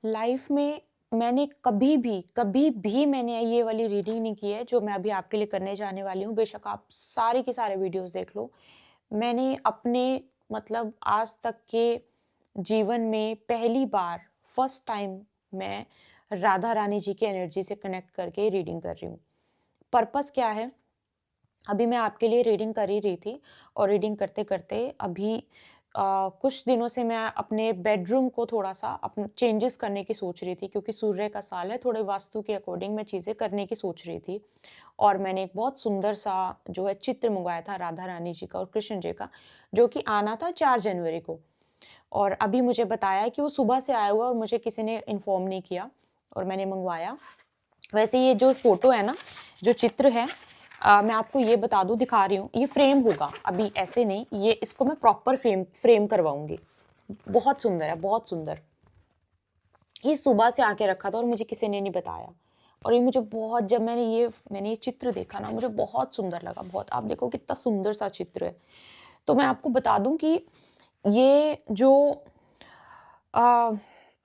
Life में मैंने कभी भी मैंने ये वाली रीडिंग नहीं की है जो मैं अभी आपके लिए करने जाने वाली हूँ। बेशक आप सारे के सारे वीडियोस देख लो। मैंने अपने मतलब आज तक के जीवन में पहली बार फर्स्ट टाइम मैं राधा रानी जी की एनर्जी से कनेक्ट करके रीडिंग कर रही हूँ। पर्पस क्या है? अभी मैं आपके लिए रीडिंग कर ही रही थी और रीडिंग करते-करते अभी कुछ दिनों से मैं अपने बेडरूम को थोड़ा-सा चेंजेस करने की सोच रही थी क्योंकि सूर्य का साल है, थोड़े वास्तु के अकॉर्डिंग मैं चीज़ें करने की सोच रही थी। और मैंने एक बहुत सुंदर-सा जो है चित्र मँगवाया था राधा रानी जी का और कृष्ण जी का, जो कि आना था 4 जनवरी को। और अभी मुझे बताया कि वो सुबह से आया हुआ है और मुझे किसी ने इन्फॉर्म नहीं किया और मैंने मँगवाया। वैसे ये जो फ़ोटो है ना, जो चित्र है मैं आपको ये बता दूँ, दिखा रही हूँ, ये फ्रेम होगा, अभी ऐसे नहीं, ये इसको मैं प्रॉपर फ्रेम करवाऊँगी। बहुत सुंदर है, बहुत सुंदर। ये सुबह से आके रखा था और मुझे किसी ने नहीं बताया और ये मुझे बहुत जब मैंने ये चित्र देखा ना, मुझे बहुत सुंदर लगा, बहुत। आप देखो कितना सुंदर सा चित्र है। तो मैं आपको बता दूँ कि ये जो अ,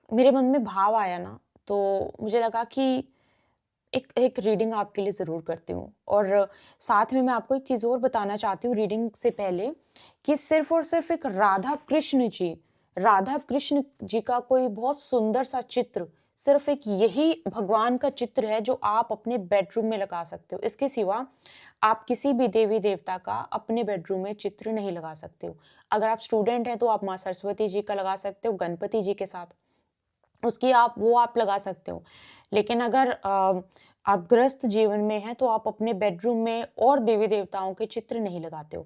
मेरे मन में भाव आया ना, तो मुझे लगा कि एक एक रीडिंग आपके लिए ज़रूर करती हूँ। और साथ में मैं आपको एक चीज़ और बताना चाहती हूँ रीडिंग से पहले, कि सिर्फ़ और सिर्फ़ एक राधा कृष्ण जी का कोई बहुत सुंदर सा चित्र, सिर्फ़ एक यही भगवान का चित्र है जो आप अपने बेडरूम में लगा सकते हो। इसके सिवा आप किसी भी देवी-देवता का अपने बेडरूम में चित्र नहीं लगा सकते हो। अगर आप स्टूडेंट हैं तो आप माँ सरस्वती जी का लगा सकते हो गणपति जी के साथ। उसकी आप लगा सकते हो। लेकिन अगर आप गृहस्थ जीवन में हैं तो आप अपने बेडरूम में और देवी-देवताओं के चित्र नहीं लगाते हो।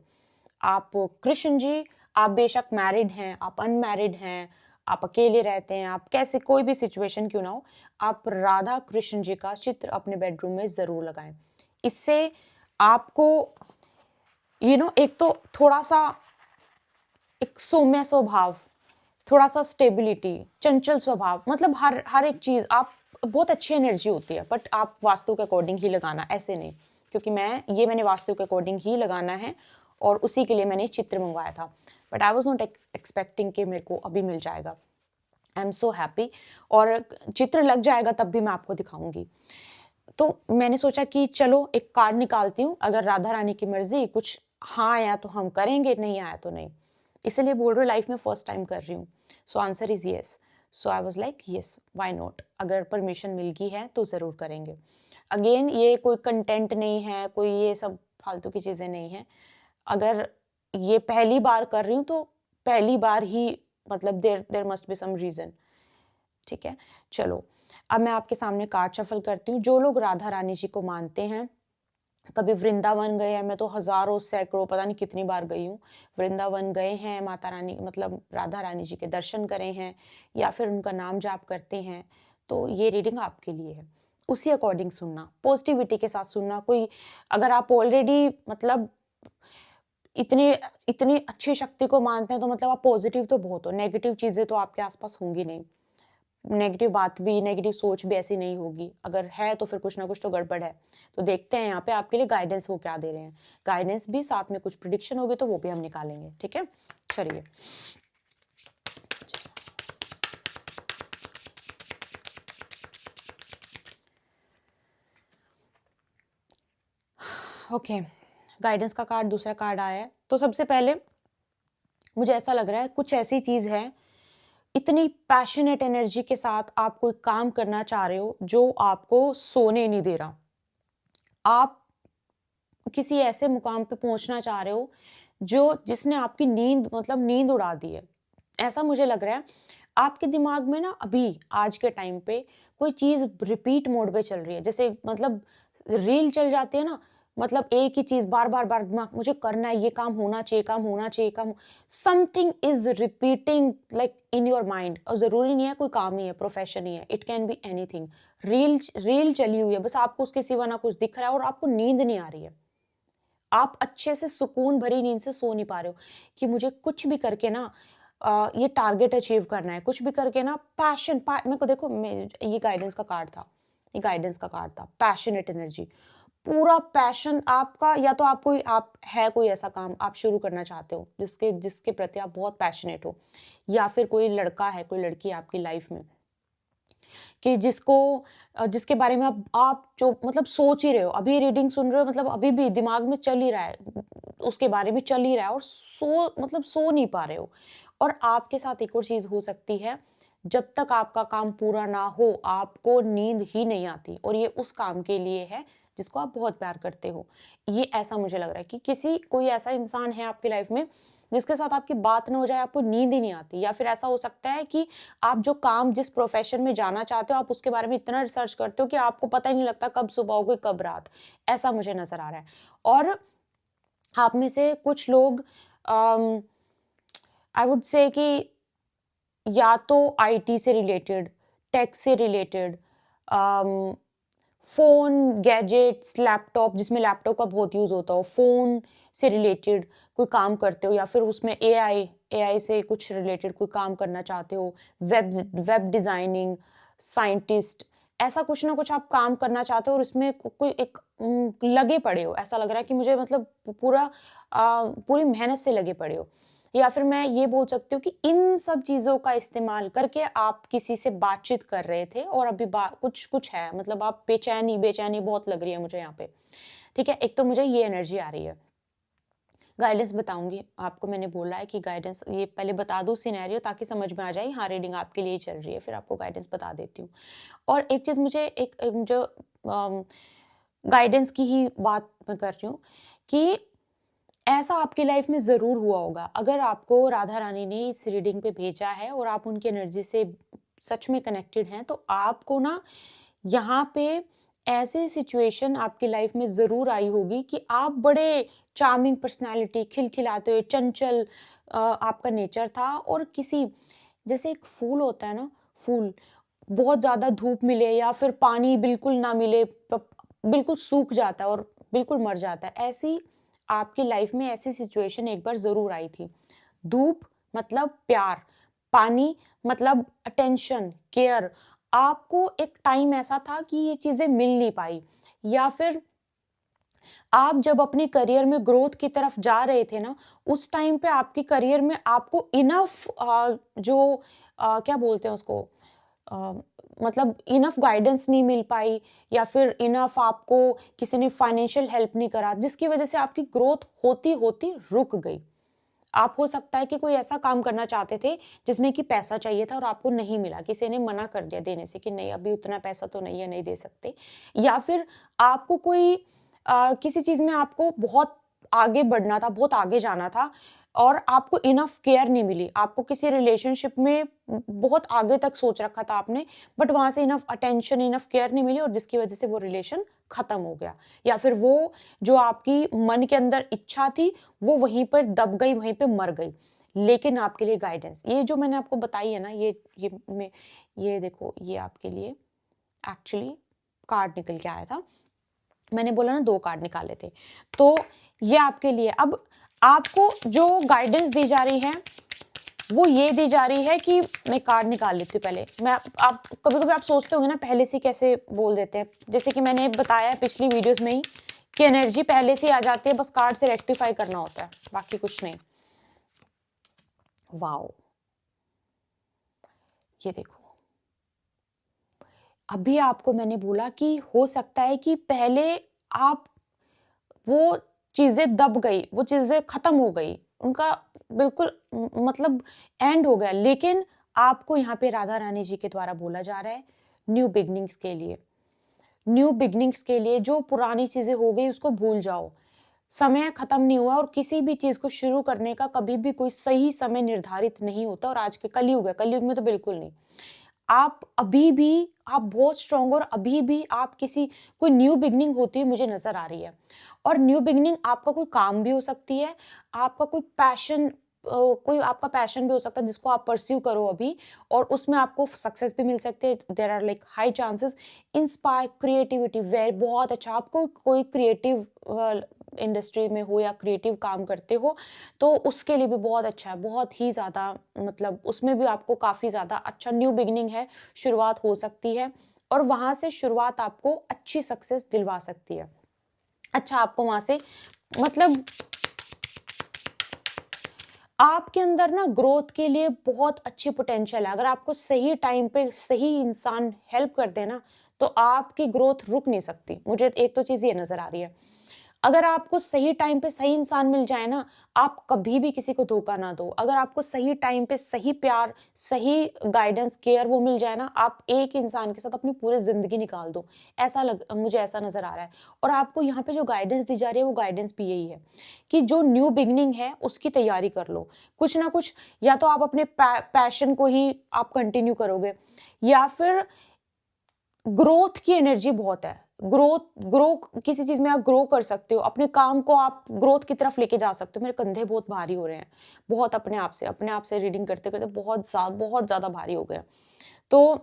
आप कृष्ण जी, आप बेशक मैरिड हैं, आप अनमैरिड हैं, आप अकेले रहते हैं, आप कैसे कोई भी सिचुएशन क्यों ना हो, आप राधा कृष्ण जी का चित्र अपने बेडरूम में ज़रूर लगाएँ। इससे आपको एक तो थोड़ा-सा एक सौम्य स्वभाव, थोड़ा-सा स्टेबिलिटी, चंचल स्वभाव, मतलब हर हर एक चीज़ आप बहुत अच्छी एनर्जी होती है, बट आप वास्तु के अकॉर्डिंग ही लगाना, ऐसे नहीं। क्योंकि मैंने वास्तु के अकॉर्डिंग ही लगाना है और उसी के लिए मैंने चित्र मँगवाया था। But I was not expecting कि मेरे को अभी मिल जाएगा। I am so happy. और चित्र लग जाएगा तब भी मैं आपको दिखाऊँगी। तो मैंने सोचा कि चलो एक कार्ड निकालती हूँ, अगर राधा रानी की मर्ज़ी कुछ हाँ आया तो हम करेंगे, नहीं आया तो नहीं। इसीलिए बोल रही हूँ लाइफ में फर्स्ट टाइम कर रही हूँ। So answer is yes. So I was like yes, why not? अगर परमिशन मिल गई है तो ज़रूर करेंगे। अगेन ये कोई कंटेंट नहीं है, कोई ये सब फालतू की चीज़ें नहीं हैं। अगर ये पहली बार कर रही हूँ तो पहली बार ही, मतलब there must be some reason. ठीक है? चलो, अब मैं आपके सामने कार्ड शफ़ल करती हूँ। जो लोग राधा रानी जी को मानते हैं, कभी वृंदावन गए हैं, मैं तो हज़ारों, सैकड़ों, पता नहीं कितनी बार गई हूँ। वृंदावन गए हैं, माता रानी मतलब राधा रानी जी के दर्शन करे हैं या फिर उनका नाम जाप करते हैं, तो ये रीडिंग आपके लिए है। उसी अकॉर्डिंग सुनना, पॉज़िटिविटी के साथ सुनना। कोई अगर आप ऑलरेडी मतलब इतनी इतनी अच्छी शक्ति को मानते हैं, तो मतलब आप पॉज़िटिव तो बहुत हो, नेगेटिव चीज़ें तो आपके आस-पास होंगी नहीं। नेगेटिव बात भी, नेगेटिव सोच भी ऐसी नहीं होगी। अगर है तो फिर कुछ ना कुछ तो गड़बड़ है। तो देखते हैं यहाँ पे आपके लिए गाइडेंस वो क्या दे रहे हैं। गाइडेंस भी साथ में कुछ प्रेडिक्शन होगी तो वो भी हम निकालेंगे, ठीक है? चलिए। ओके, गाइडेंस का कार्ड, दूसरा कार्ड आया है। तो सबसे पहले मुझे ऐसा लग रहा है कुछ ऐसी चीज़ है, इतनी पैशनेट एनर्जी के साथ आप कोई काम करना चाह रहे हो जो आपको सोने नहीं दे रहा। आप किसी ऐसे मुकाम पे पहुंचना चाह रहे हो जो जिसने आपकी नींद मतलब नींद उड़ा दी है। ऐसा मुझे लग रहा है आपके दिमाग में ना अभी आज के टाइम पे कोई चीज़ रिपीट मोड पे चल रही है। जैसे मतलब रील चल जाती है ना, मतलब एक ही चीज़ बार-बार दिमाग मुझे करना है, ये काम होना चाहिए, काम होना चाहिए, काम something is repeating like in your mind. और ज़रूरी नहीं है कोई काम ही है, प्रोफेशन ही है, it can be anything. Reel चली हुई है, बस आपको उसके सिवा ना कुछ दिख रहा है और आपको नींद नहीं आ रही है। आप अच्छे से सुकून भरी नींद से सो नहीं पा रहे हो कि मुझे कुछ भी करके ना ये टारगेट अचीव करना है, कुछ भी करके ना मेरे को देखो, ये गाइडेंस का कार्ड था, ये गाइडेंस का कार्ड था, पैशनेट एनर्जी, पूरा पैशन आपका। या तो आप है कोई ऐसा काम आप शुरू करना चाहते हो जिसके जिसके प्रति आप बहुत पैशनेट हो, या फिर कोई लड़का है, कोई लड़की है आपकी लाइफ में कि जिसके बारे में आप जो मतलब सोच ही रहे हो, अभी रीडिंग सुन रहे हो, मतलब अभी भी दिमाग में चल ही रहा है, उसके बारे में चल ही रहा है और मतलब सो नहीं पा रहे हो। और आपके साथ एक और चीज़ हो सकती है, जब तक आपका काम पूरा ना हो, आपको नींद ही नहीं आती और ये उस काम के लिए है जिसको आप बहुत प्यार करते हो। ये ऐसा मुझे लग रहा है कि कोई ऐसा इंसान है आपकी लाइफ में जिसके साथ आपकी बात ना हो जाए, आपको नींद ही नहीं आती। या फिर ऐसा हो सकता है कि आप जो काम जिस प्रोफेशन में जाना चाहते हो, आप उसके बारे में इतना रिसर्च करते हो कि आपको पता ही नहीं लगता कब सुबह हो गई, कब रात। ऐसा मुझे नज़र आ रहा है। और आप में से कुछ लोग आई वुड से कि या तो आईटी से रिलेटेड, टेक से रिलेटेड, फ़ोन, गैजेट्स, लैपटॉप, जिसमें लैपटॉप का बहुत यूज़ होता हो, फ़ोन से रिलेटेड कोई काम करते हो, या फिर उसमें एआई से कुछ रिलेटेड कोई काम करना चाहते हो, वेब डिज़ाइनिंग, साइंटिस्ट, ऐसा कुछ ना कुछ आप काम करना चाहते हो और उसमें कोई एक लगे पड़े हो। ऐसा लग रहा है कि मुझे मतलब पूरी मेहनत से लगे पड़े हो। या फिर मैं ये बोल सकती हूँ कि इन सब चीज़ों का इस्तेमाल करके आप किसी से बातचीत कर रहे थे और अभी कुछ है, मतलब आप बेचैनी बहुत लग रही है मुझे यहाँ पे। ठीक है, एक तो मुझे ये एनर्जी आ रही है। गाइडेंस बताऊंगी आपको, मैंने बोला है कि गाइडेंस ये पहले बता दूं सिनेरियो ताकि समझ में आ जाए, हाँ रीडिंग आपके लिए ही चल रही है, फिर आपको गाइडेंस बता देती हूँ। और एक चीज़ मुझे एक जो गाइडेंस की ही बात मैं कर रही हूँ कि ऐसा आपकी लाइफ में ज़रूर हुआ होगा। अगर आपको राधा रानी ने इस रीडिंग पे भेजा है और आप उनकी एनर्जी से सच में कनेक्टेड हैं, तो आपको ना यहाँ पे ऐसी सिचुएशन आपकी लाइफ में ज़रूर आई होगी कि आप बड़े चार्मिंग पर्सनैलिटी, खिलखिलाते हुए, चंचल आपका नेचर था, और जैसे एक फूल होता है ना, फूल बहुत ज़्यादा धूप मिले या फिर पानी बिल्कुल ना मिले, बिल्कुल सूख जाता है और बिल्कुल मर जाता है। ऐसी आपकी लाइफ में ऐसी सिचुएशन एक बार ज़रूर आई थी। धूप मतलब प्यार, पानी मतलब अटेंशन, केयर। आपको एक टाइम ऐसा था कि ये चीज़ें मिल नहीं पाई, या फिर आप जब अपने करियर में ग्रोथ की तरफ जा रहे थे ना, उस टाइम पे आपके करियर में आपको इनफ क्या बोलते हैं उसको, अ, मतलब इनफ गाइडेंस नहीं मिल पाई, या फिर इनफ आपको किसी ने फाइनेंशियल हेल्प नहीं करा, जिसकी वजह से आपकी ग्रोथ होती होती रुक गई। आप हो सकता है कि कोई ऐसा काम करना चाहते थे जिसमें कि पैसा चाहिए था और आपको नहीं मिला, किसी ने मना कर दिया देने से कि नहीं अभी उतना पैसा तो नहीं है, नहीं दे सकते। या फिर आपको किसी चीज़ में आपको बहुत आगे बढ़ना था, बहुत आगे जाना था और आपको इनफ केयर नहीं मिली। आपको किसी रिलेशनशिप में बहुत आगे तक सोच रखा था आपने, बट वहाँ से इनफ अटेंशन, इनफ केयर नहीं मिली और जिसकी वजह से वो रिलेशन खत्म हो गया। या फिर वो जो आपकी मन के अंदर इच्छा थी, वो वहीं पर दब गई, वहीं पे मर गई। लेकिन आपके लिए गाइडेंस, ये जो मैंने आपको बताई है ना, ये देखो, ये आपके लिए एक्चुअली कार्ड निकल के आया था। मैंने बोला ना 2 कार्ड निकाले थे, तो ये आपके लिए। अब आपको जो गाइडेंस दी जा रही है, वो ये दी जा रही है कि मैं कार्ड निकाल लेती हूँ पहले। आप कभी-कभी आप सोचते होंगे ना पहले से कैसे बोल देते हैं। जैसे कि मैंने बताया पिछली वीडियोज़ में ही कि एनर्जी पहले से आ जाती है, बस कार्ड से रेक्टिफाई करना होता है, बाकी कुछ नहीं। वाओ! ये देखो। अभी आपको मैंने बोला कि हो सकता है कि पहले आप वो चीज़ें दब गई, वो चीज़ें खत्म हो गई, उनका बिल्कुल मतलब एंड हो गया। लेकिन आपको यहाँ पे राधा रानी जी के द्वारा बोला जा रहा है न्यू बिगिनिंग्स के लिए। न्यू बिगिनिंग्स के लिए जो पुरानी चीज़ें हो गई उसको भूल जाओ। समय खत्म नहीं हुआ और किसी भी चीज़ को शुरू करने का कभी भी कोई सही समय निर्धारित नहीं होता, और आज के कलयुग है, कलयुग में तो बिल्कुल नहीं। आप अभी भी आप बहुत स्ट्रांग, और अभी भी आप कोई न्यू बिगिनिंग होती हुई मुझे नज़र आ रही है। और न्यू बिगिनिंग आपका कोई काम भी हो सकती है, आपका कोई आपका पैशन भी हो सकता है जिसको आप परस्यू करो अभी, और उसमें आपको सक्सेस भी मिल सकते हैं। There are like high chances. Inspire creativity, वे बहुत अच्छा। आपको कोई क्रिएटिव इंडस्ट्री में हो या क्रिएटिव काम करते हो, तो उसके लिए भी बहुत अच्छा है, बहुत ही ज़्यादा, मतलब उसमें भी आपको काफ़ी ज़्यादा अच्छा न्यू बिगिनिंग है, शुरुआत हो सकती है, और वहाँ से शुरुआत आपको अच्छी सक्सेस दिलवा सकती है। अच्छा, आपको वहाँ से मतलब आपके अंदर ना ग्रोथ के लिए बहुत अच्छी पोटेंशियल है। अगर आपको सही टाइम पे सही इंसान हेल्प कर दे ना, तो आपकी ग्रोथ रुक नहीं सकती। मुझे एक तो चीज़ ये नज़र आ रही है। अगर आपको सही टाइम पे सही इंसान मिल जाए ना, आप कभी भी किसी को धोखा ना दो। अगर आपको सही टाइम पे सही प्यार, सही गाइडेंस, केयर वो मिल जाए ना, आप एक इंसान के साथ अपनी पूरी ज़िंदगी निकाल दो। मुझे ऐसा नज़र आ रहा है। और आपको यहाँ पे जो गाइडेंस दी जा रही है, वो गाइडेंस भी यही है कि जो न्यू बिगिनिंग है, उसकी तैयारी कर लो। कुछ ना कुछ, या तो आप अपने पैशन को ही आप कंटिन्यू करोगे, या फिर ग्रोथ की एनर्जी बहुत है। ग्रोथ ग्रो किसी चीज़ में आप ग्रो कर सकते हो, अपने काम को आप ग्रोथ की तरफ लेके जा सकते हो। मेरे कंधे बहुत भारी हो रहे हैं, बहुत अपने आप से रीडिंग करते-करते बहुत ज़्यादा भारी हो गए हैं। तो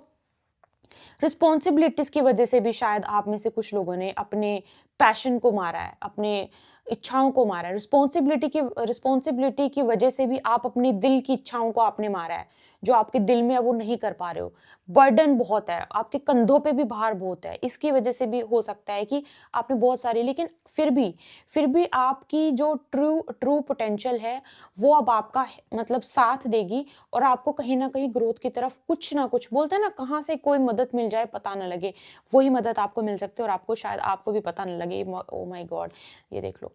रिस्पॉन्सिबिलिटीज़ की वजह से भी शायद आप में से कुछ लोगों ने अपने पैशन को मारा है, अपने इच्छाओं को मारा है। रिस्पॉन्सिबिलिटी की वजह से भी आप अपनी दिल की इच्छाओं को आपने मारा है। जो आपके दिल में है वो नहीं कर पा रहे हो। बर्डन बहुत है, आपके कंधों पे भी भार बहुत है। इसकी वजह से भी हो सकता है कि आपने बहुत सारी, लेकिन फिर भी आपकी जो ट्रू ट्रू पोटेंशियल है, वो अब आपका मतलब साथ देगी, और आपको कहीं न कहीं ग्रोथ की तरफ कुछ ना कुछ, बोलते हैं ना, कहाँ से कोई मदद मिल जाए पता ना लगे, वही मदद आपको मिल सकती है, और आपको शायद आपको भी पता ना लगे। Oh my God! ये देख लो,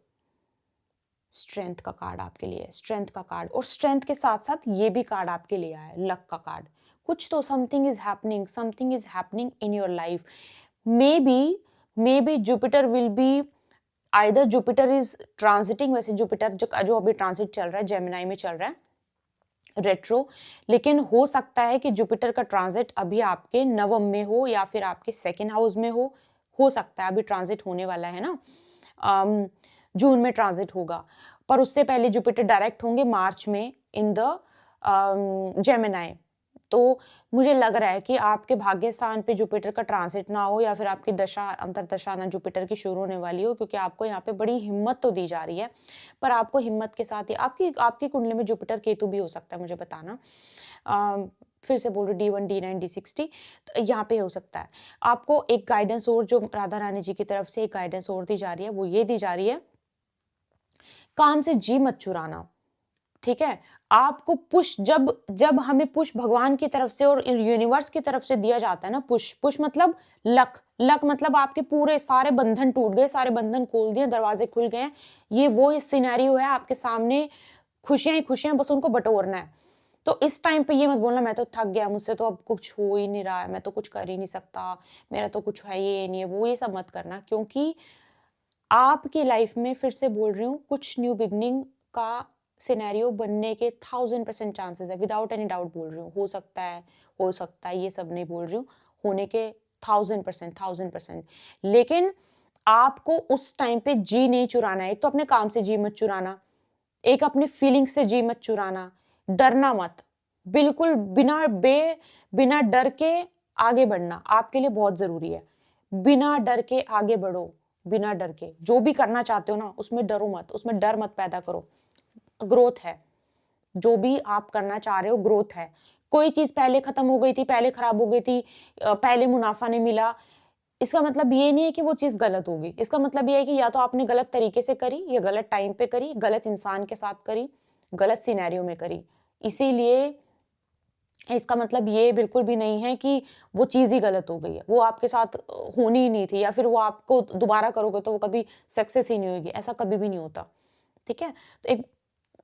स्ट्रेंथ का कार्ड आपके लिए, स्ट्रेंथ का कार्ड, और स्ट्रेंथ के साथ-साथ ये भी कार्ड आपके लिए आया है, लक का कार्ड। कुछ तो something is happening in your life. May be Jupiter will be, either Jupiter is transiting, वैसे जुपिटर जो अभी ट्रांजिट चल रहा है, जेमिनी में चल रहा है, रेट्रो। लेकिन हो सकता है कि जुपिटर का ट्रांजिट अभी आपके नवम में हो, या फिर आपके सेकंड हाउस में हो सकता है। अभी ट्रांजिट होने वाला है ना, जून में ट्रांजिट होगा, पर उससे पहले जुपिटर डायरेक्ट होंगे मार्च में इन द जेमिनी। तो मुझे लग रहा है कि आपके भाग्य स्थान पे जुपिटर का ट्रांजिट ना हो, या फिर आपकी दशा अंतर्दशा ना जुपिटर की शुरू होने वाली हो, क्योंकि आपको यहाँ पे बड़ी हिम्मत तो दी जा रही है, पर आपको हिम्मत के साथ ही आपकी आपकी कुंडली में जुपिटर केतु भी हो सकता है, मुझे बताना। फिर से बोल रही D1 D9 D60, तो यहाँ पे हो सकता है। आपको एक गाइडेंस और जो राधा रानी जी की तरफ से एक गाइडेंस और दी जा रही है, वो ये दी जा रही है, काम से जी मत चुराना। ठीक है? आपको पुश, जब जब हमें पुश भगवान की तरफ से और यूनिवर्स की तरफ से दिया जाता है ना, पुश मतलब लक मतलब आपके पूरे सारे बंधन टूट गए, सारे बंधन खोल दिए, दरवाजे खुल गए हैं। ये वो सिनेरियो है आपके सामने, खुशियां ही खुशियां, बस उनको बटोरना है। तो इस टाइम पे ये मत बोलना मैं तो थक गया, मुझसे तो अब कुछ हो ही नहीं रहा है, मैं तो कुछ कर ही नहीं सकता, मेरा तो कुछ है ये नहीं है वो, ये सब मत करना, क्योंकि आपकी लाइफ में, फिर से बोल रही हूँ, कुछ न्यू बिगनिंग का सिनेरियो बनने के 1000% चांसेस है, विदाउट एनी डाउट बोल रही हूँ। हो सकता है, ये सब नहीं बोल रही हूँ, होने के 1000%। लेकिन आपको उस टाइम पे जी नहीं चुराना है। एक तो अपने काम से जी मत चुराना, एक अपने फीलिंग से जी मत चुराना, डरना मत, बिल्कुल बिना डर के आगे बढ़ना आपके लिए बहुत जरूरी है। बिना डर के आगे बढ़ो, बिना डर के जो भी करना चाहते हो ना, उसमें डरो मत, उसमें डर मत पैदा करो। ग्रोथ है, जो भी आप करना चाह रहे हो ग्रोथ है। कोई चीज पहले खत्म हो गई थी, पहले खराब हो गई थी, पहले मुनाफा नहीं मिला, इसका मतलब ये नहीं है कि वो चीज गलत होगी। इसका मतलब ये है कि या तो आपने गलत तरीके से करी, या गलत टाइम पे करी, गलत इंसान के साथ करी, गलत सिनेरियो में करी। इसीलिए इसका मतलब ये बिल्कुल भी नहीं है कि वो चीज़ ही गलत हो गई है, वो आपके साथ होनी ही नहीं थी, या फिर वो आपको दोबारा करोगे तो वो कभी सक्सेस ही नहीं होगी, ऐसा कभी भी नहीं होता। ठीक है? तो एक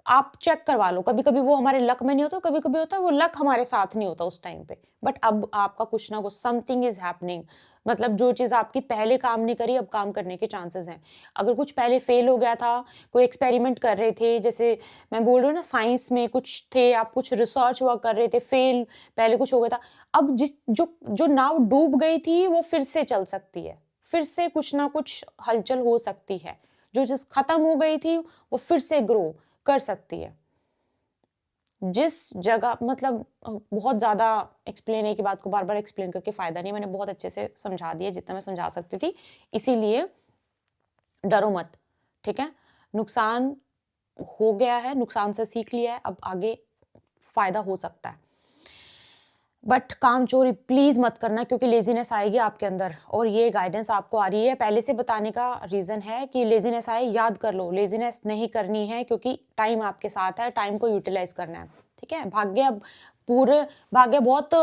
आप चेक करवा लो, कभी-कभी वो हमारे लक में नहीं होता, कभी-कभी होता है वो लक हमारे साथ नहीं होता उस टाइम पे। बट अब आपका कुछ ना कुछ समथिंग इज़ हैपनिंग, मतलब जो चीज़ आपकी पहले काम नहीं करी, अब काम करने के चांसेस हैं। अगर कुछ पहले फेल हो गया था, कोई एक्सपेरिमेंट कर रहे थे, जैसे मैं बोल रही हूँ ना, साइंस में कुछ थे, आप कुछ रिसर्च वर्क कर रहे थे, फेल पहले कुछ हो गया था। अब जिस जो जो नाव डूब गई थी, वो फिर से चल सकती है। फिर से कुछ ना कुछ हलचल हो सकती है। जो चीज़ खत्म हो गई थी, वो फिर से ग्रो कर सकती है। जिस जगह मतलब बहुत ज़्यादा एक्सप्लेन एक ही बात को बार-बार एक्सप्लेन करके फ़ायदा नहीं है, मैंने बहुत अच्छे से समझा दिया जितना मैं समझा सकती थी। इसीलिए डरो मत, ठीक है? नुकसान हो गया है, नुकसान से सीख लिया है, अब आगे फ़ायदा हो सकता है। बट काम चोरी प्लीज़ मत करना, क्योंकि लेज़ीनेस आएगी आपके अंदर, और ये गाइडेंस आपको आ रही है। पहले से बताने का रीज़न है कि लेज़ीनेस आए, याद कर लो, लेज़ीनेस नहीं करनी है, क्योंकि टाइम आपके साथ है, टाइम को यूटिलाइज़ करना है, ठीक है? भाग्य बहुत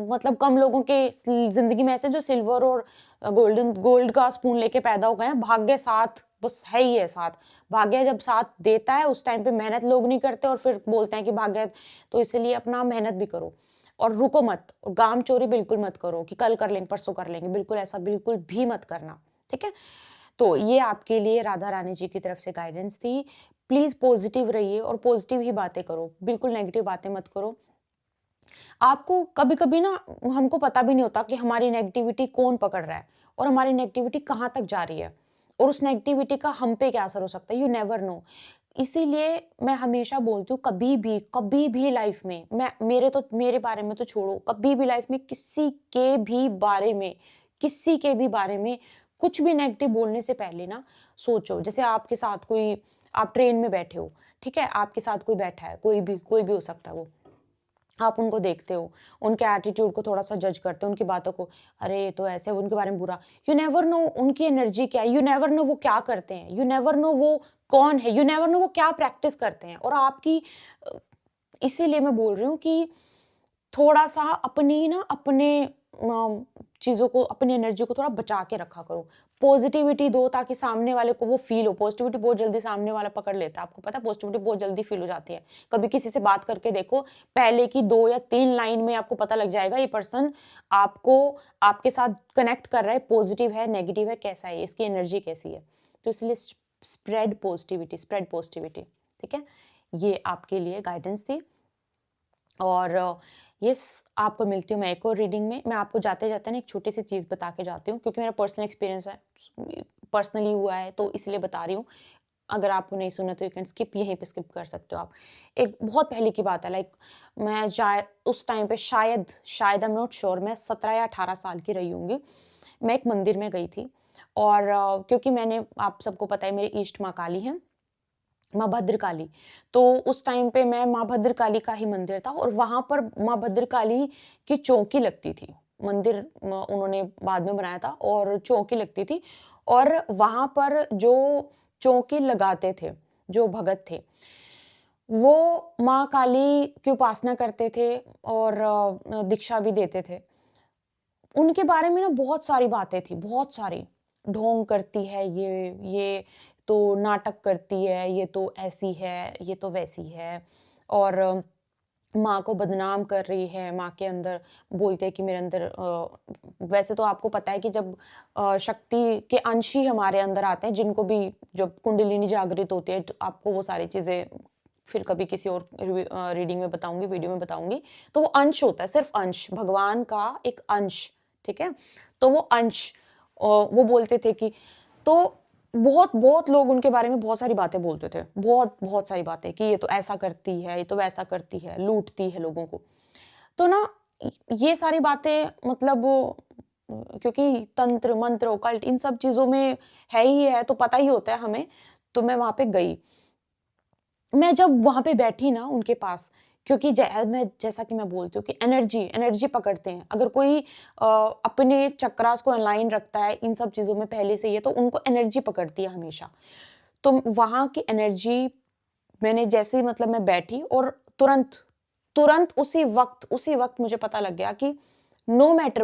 मतलब कम लोगों के ज़िंदगी में ऐसे जो सिल्वर और गोल्ड का स्पून लेके पैदा हो गए हैं। भाग्य साथ बस है ही है साथ। भाग्य जब साथ देता है उस टाइम पे मेहनत लोग नहीं करते और फिर बोलते हैं कि भाग्य, तो इसलिए अपना मेहनत भी करो और रुको मत, और काम चोरी बिल्कुल मत करो कि कल कर लेंगे, परसों कर लेंगे, बिल्कुल ऐसा बिल्कुल भी मत करना, ठीक है? तो ये आपके लिए राधा रानी जी की तरफ से गाइडेंस थी। प्लीज़ पॉजिटिव रहिए और पॉजिटिव ही बातें करो, बिल्कुल नेगेटिव बातें मत करो। आपको कभी-कभी ना, हमको पता भी नहीं होता कि हमारी नेगेटिविटी कौन पकड़ रहा है और हमारी नेगेटिविटी कहाँ तक जा रही है और उस नेगेटिविटी का हम पे क्या असर हो सकता है, यू नेवर नो। इसीलिए मैं हमेशा बोलती हूँ, कभी भी लाइफ में, मेरे बारे में तो छोड़ो, कभी भी लाइफ में किसी के भी बारे में कुछ भी नेगेटिव बोलने से पहले ना सोचो। जैसे आपके साथ कोई, आप ट्रेन में बैठे हो, ठीक है? आपके साथ कोई बैठा है, कोई भी हो सकता है वो। आप उनको देखते हो, उनके एटीट्यूड को थोड़ा-सा जज करते हो, उनकी बातों को, अरे! ये तो ऐसे, उनके बारे में बुरा। यू नेवर नो उनकी एनर्जी क्या है, यू नेवर नो वो क्या करते हैं, यू नेवर नो वो कौन है, यू नेवर नो वो क्या प्रैक्टिस करते हैं, और आपकी अ, इसीलिए मैं बोल रही हूँ कि थोड़ा-सा अपने चीज़ों को, अपनी एनर्जी को थोड़ा बचा के रखा करो। पॉज़िटिविटी दो ताकि सामने वाले को वो फ़ील हो। पॉज़िटिविटी बहुत जल्दी सामने वाला पकड़ लेता है। आपको पता है, पॉज़िटिविटी बहुत जल्दी फ़ील हो जाती है। कभी किसी से बात करके देखो, पहले की 2 या 3 लाइन में आपको पता लग जाएगा ये पर्सन आपको, आपके साथ कनेक्ट कर रहा है, पॉज़िटिव है, नेगेटिव है, कैसा है, इसकी एनर्जी कैसी है। तो इसलिए स्प्रेड पॉज़िटिविटी, ठीक है? ये आपके लिए गाइडेंस थी। और यस, आपको मिलती हूँ मैं एक और रीडिंग में। मैं आपको जाते-जाते ना एक छोटी-सी चीज़ बता के जाती हूँ, क्योंकि मेरा पर्सनल एक्सपीरियंस है, पर्सनली हुआ है, तो इसलिए बता रही हूँ। अगर आपको नहीं सुना तो यू कैन स्किप, यहीं पे स्किप कर सकते हो आप। एक बहुत पहले की बात है, लाइक मैं शायद उस टाइम पे शायद आई एम नॉट श्योर, मैं 17 या 18 साल की रही होंगी। मैं एक मंदिर में गई थी और क्योंकि आप सबको पता है मेरी इष्ट माँ काली हैं। माँ भद्रकाली। तो उस टाइम पे मैं माँ भद्रकाली का ही मंदिर था और वहाँ पर माँ भद्रकाली की चौकी लगती थी। मंदिर उन्होंने बाद में बनाया था और चौकी लगती थी, और वहाँ पर जो चौकी लगाते थे, जो भगत थे, वो माँ काली की उपासना करते थे और दीक्षा भी देते थे। उनके बारे में ना बहुत सारी बातें थी, बहुत सारी। ढोंग करती है ये तो नाटक करती है, ये तो ऐसी है, ये तो वैसी है, और माँ को बदनाम कर रही है, माँ के अंदर बोलते हैं कि मेरे अंदर वैसे तो आपको पता है कि जब शक्ति के अंश ही हमारे अंदर आते हैं, जिनको भी जब कुंडलिनी जागृत होती है, तो आपको वो सारी चीज़ें फिर कभी किसी और रीडिंग में बताऊँगी, वीडियो में बताऊँगी। तो वो अंश होता है, सिर्फ़ अंश, भगवान का एक अंश, ठीक है? तो वो अंश वो बोलते थे कि, तो बहुत लोग उनके बारे में बहुत सारी बातें बोलते थे। बहुत सारी बातें कि ये तो ऐसा करती है, ये तो वैसा करती है, लूटती है लोगों को। तो ना ये सारी बातें मतलब क्योंकि तंत्र, मंत्र, ओकल्ट इन सब चीज़ों में है ही है, तो पता ही होता है हमें। तो मैं वहाँ पे गई। मैं जब वहाँ पे बैठी ना उनके पास, क्योंकि जैसा कि मैं बोलती हूँ कि एनर्जी पकड़ते हैं। अगर कोई अपने चक्रास को अलाइन रखता है इन सब चीज़ों में पहले से ही है, तो उनको एनर्जी पकड़ती है हमेशा। तो वहाँ की एनर्जी, मैंने जैसे ही मतलब मैं बैठी और तुरंत उसी वक़्त मुझे पता लग गया कि नो मैटर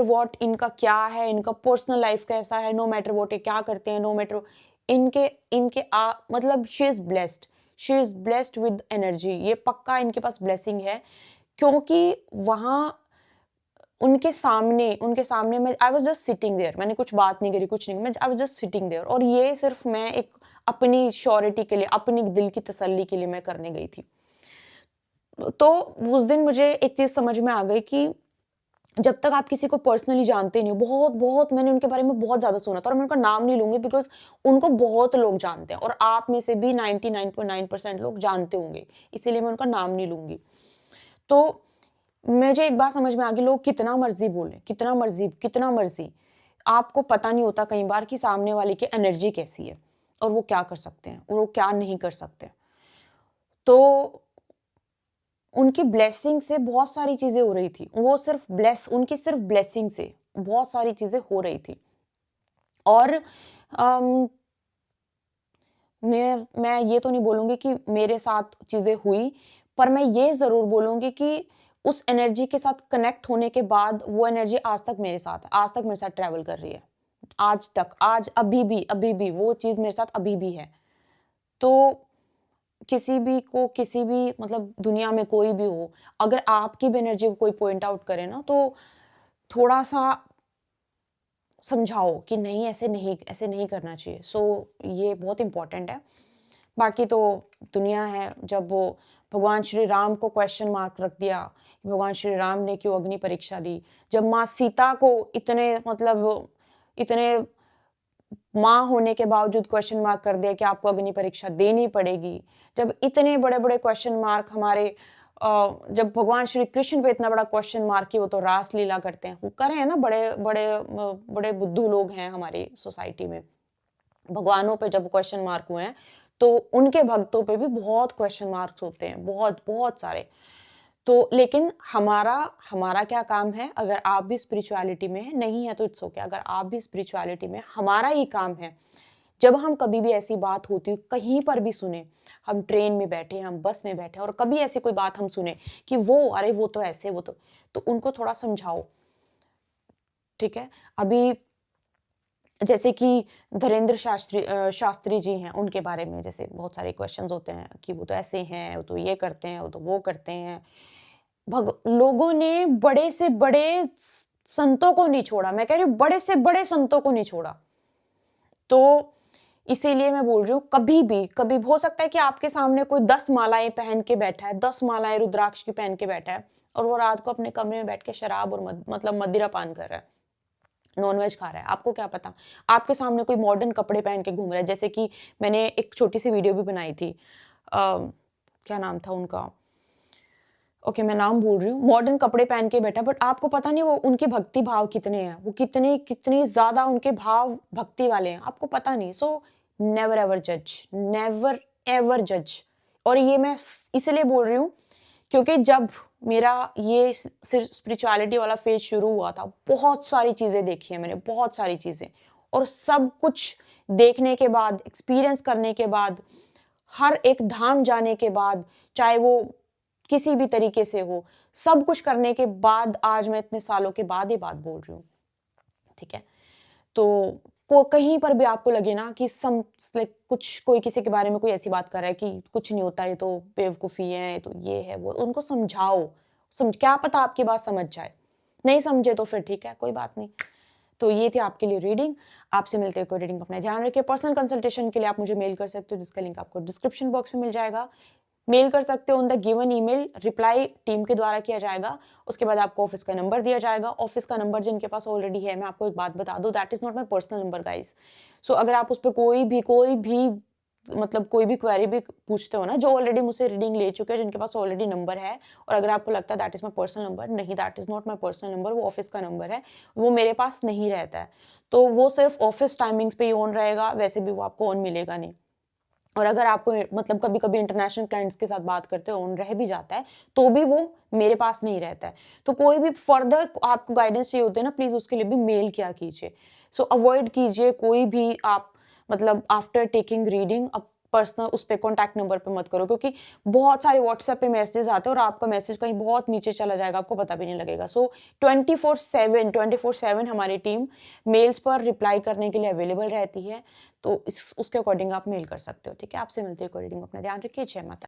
व्हाट इनका क्या है, इनका पर्सनल लाइफ़ कैसा है, नो मैटर व्हाट ये क्या करते हैं, नो मैटर इनके इनके मतलब she is blessed with energy, ये पक्का इनके पास ब्लेसिंग है, क्योंकि वहाँ उनके सामने मैं I was just sitting there, मैंने कुछ बात नहीं करी, कुछ नहीं, मैं I was just sitting there, और ये सिर्फ़ मैं एक अपनी श्योरिटी के लिए, अपनी दिल की तसल्ली के लिए मैं करने गई थी। तो उस दिन मुझे एक चीज़ समझ में आ गई कि जब तक आप किसी को पर्सनली जानते नहीं हो, बहुत मैंने उनके बारे में बहुत ज़्यादा सुना था, और मैं उनका नाम नहीं लूँगी बिकॉज़ उनको बहुत लोग जानते हैं और आप में से भी 99.9% लोग जानते होंगे, इसीलिए मैं उनका नाम नहीं लूँगी। तो मुझे एक बात समझ में आ गई, लोग कितना मर्ज़ी, आपको पता नहीं होता कई बार कि सामने वाले की एनर्जी कैसी है और वो क्या कर सकते हैं और वो क्या नहीं कर सकते। तो उनकी ब्लेसिंग से बहुत सारी चीज़ें हो रही थी। वो उनकी सिर्फ ब्लेसिंग से बहुत सारी चीज़ें हो रही थी। और अम, मैं ये तो नहीं बोलूँगी कि मेरे साथ चीज़ें हुई, पर मैं ये ज़रूर बोलूँगी कि उस एनर्जी के साथ कनेक्ट होने के बाद वो एनर्जी आज तक मेरे साथ है, आज तक मेरे साथ ट्रैवल कर रही है। आज तक, आज अभी भी वो चीज़ मेरे साथ अभी भी है। तो किसी भी मतलब दुनिया में कोई भी हो, अगर आपकी भी एनर्जी को कोई पॉइंट आउट करे ना, तो थोड़ा-सा समझाओ कि नहीं, ऐसे नहीं करना चाहिए। ये बहुत इम्पोर्टेंट है। बाकी तो दुनिया है, जब वो भगवान श्री राम को क्वेश्चन मार्क रख दिया, भगवान श्री राम ने क्यों अग्नि परीक्षा ली? जब माँ सीता को इतने माँ होने के बावजूद क्वेश्चन मार्क कर दिया कि आपको अग्नि परीक्षा देनी पड़ेगी। जब इतने बड़े-बड़े क्वेश्चन मार्क जब भगवान श्री कृष्ण पे इतना बड़ा क्वेश्चन मार्क कि वो तो रास लीला करते हैं। वो करे हैं ना, बड़े बुद्धू लोग हैं हमारी सोसाइटी में। भगवानों पे जब क्वेश्चन मार्क हुए हैं, तो उनके भक्तों पे भी बहुत क्वेश्चन मार्क्स होते हैं, बहुत सारे। तो लेकिन हमारा हमारा क्या काम है? अगर आप भी स्पिरिचुअलिटी में हैं, नहीं है तो इट्स ओके। अगर आप भी स्पिरिचुअलिटी में, हमारा ही काम है, जब हम कभी भी ऐसी बात होती हो, कहीं पर भी सुने, हम ट्रेन में बैठे, हम बस में बैठे और कभी ऐसी कोई बात हम सुने कि अरे वो तो ऐसे, तो उनको थोड़ा समझाओ, ठीक है? अभी जैसे कि शास्त्री जी हैं, उनके बारे में जैसे बहुत सारे क्वेश्चंस होते हैं कि वो तो ऐसे हैं, वो तो ये करते हैं, वो तो वो करते हैं। लोगों ने बड़े से बड़े संतों को नहीं छोड़ा, मैं कह रही हूँ बड़े से बड़े संतों को नहीं छोड़ा। तो इसीलिए मैं बोल रही हूँ, कभी हो सकता है कि आपके सामने कोई 10 मालाएं पहन के बैठा है, 10 मालाएं रुद्राक्ष की पहन के बैठा है, और वो रात को अपने कमरे में बैठ के शराब और मतलब मदिरा पान कर रहा है, नॉनवेज खा रहा है। आपको क्या पता? आपके सामने कोई मॉडर्न कपड़े पहन के घूम रहा है, जैसे कि मैंने एक छोटी सी वीडियो भी बनाई थी। क्या नाम था उनका? ओके, मैं नाम भूल रही हूँ। मॉडर्न कपड़े पहन के बैठा, बट आपको पता नहीं वो उनके भक्ति भाव कितने हैं, वो कितनी ज्यादा उनके भाव भक्ति वाले हैं, आपको पता नहीं। नेवर एवर जज। और ये मैं इसलिए बोल रही हूँ क्योंकि जब मेरा ये स्पिरिचुअलिटी वाला फेज शुरू हुआ था, बहुत सारी चीजें देखी है मैंने, बहुत सारी चीजें। और सब कुछ देखने के बाद, एक्सपीरियंस करने के बाद, हर एक धाम जाने के बाद, चाहे वो किसी भी तरीके से हो, सब कुछ करने के बाद आज मैं इतने सालों के बाद ये बात बोल रही हूँ, ठीक है? तो कहीं पर भी आपको लगे ना कि कोई किसी के बारे में कोई ऐसी बात कर रहा है कि कुछ नहीं होता, ये तो बेवकूफ़ी है, तो ये है वो, उनको समझाओ। क्या पता आपकी बात समझ जाए, नहीं समझे तो फिर ठीक है, कोई बात नहीं। तो ये थी आपके लिए रीडिंग। आपसे मिलते हैं कोई रीडिंग, अपना ध्यान रखिए। पर्सनल कंसल्टेशन के लिए आप मुझे मेल कर सकते हो, जिसका लिंक आपको डिस्क्रिप्शन बॉक्स में मिल जाएगा। मेल कर सकते हो on the given email, reply team के द्वारा किया जाएगा। उसके बाद आपको ऑफिस का नंबर दिया जाएगा। ऑफिस का नंबर जिनके पास ऑलरेडी है, मैं आपको एक बात बता दूं, that is not my personal number guys. अगर आप उस पर कोई भी मतलब कोई भी क्वेरी भी पूछते हो ना, जो ऑलरेडी मुझसे रीडिंग ले चुके हैं, जिनके पास ऑलरेडी नंबर है, और अगर आपको लगता है that is my personal number, नहीं, that is not my personal number, वो ऑफिस का नंबर है, वो मेरे पास नहीं रहता है। तो वो सिर्फ ऑफिस टाइमिंग्स पे ही ऑन रहेगा, वैसे भी वो आपको ऑन मिलेगा नहीं। और अगर आपको मतलब कभी-कभी इंटरनेशनल क्लाइंट्स के साथ बात करते हो, ऑन रह भी जाता है, तो भी वो मेरे पास नहीं रहता है। तो कोई भी फर्दर आपको गाइडेंस चाहिए होती है ना, प्लीज़ उसके लिए भी मेल किया कीजिए। अवॉइड कीजिए कोई भी आप मतलब आफ्टर टेकिंग रीडिंग पर्सनल उस पे कॉन्टैक्ट नंबर पे मत करो, क्योंकि बहुत सारे व्हाट्सएप पे मैसेजेस आते हैं और आपका मैसेज कहीं बहुत नीचे चला जाएगा, आपको पता भी नहीं लगेगा। 24/7 हमारी टीम मेल्स पर रिप्लाई करने के लिए अवेलेबल रहती है। तो उसके अकॉर्डिंग आप मेल कर सकते हो, ठीक है? आपसे मिलते हैं कोई रीडिंग, अपना ध्यान रखिए। जय माता।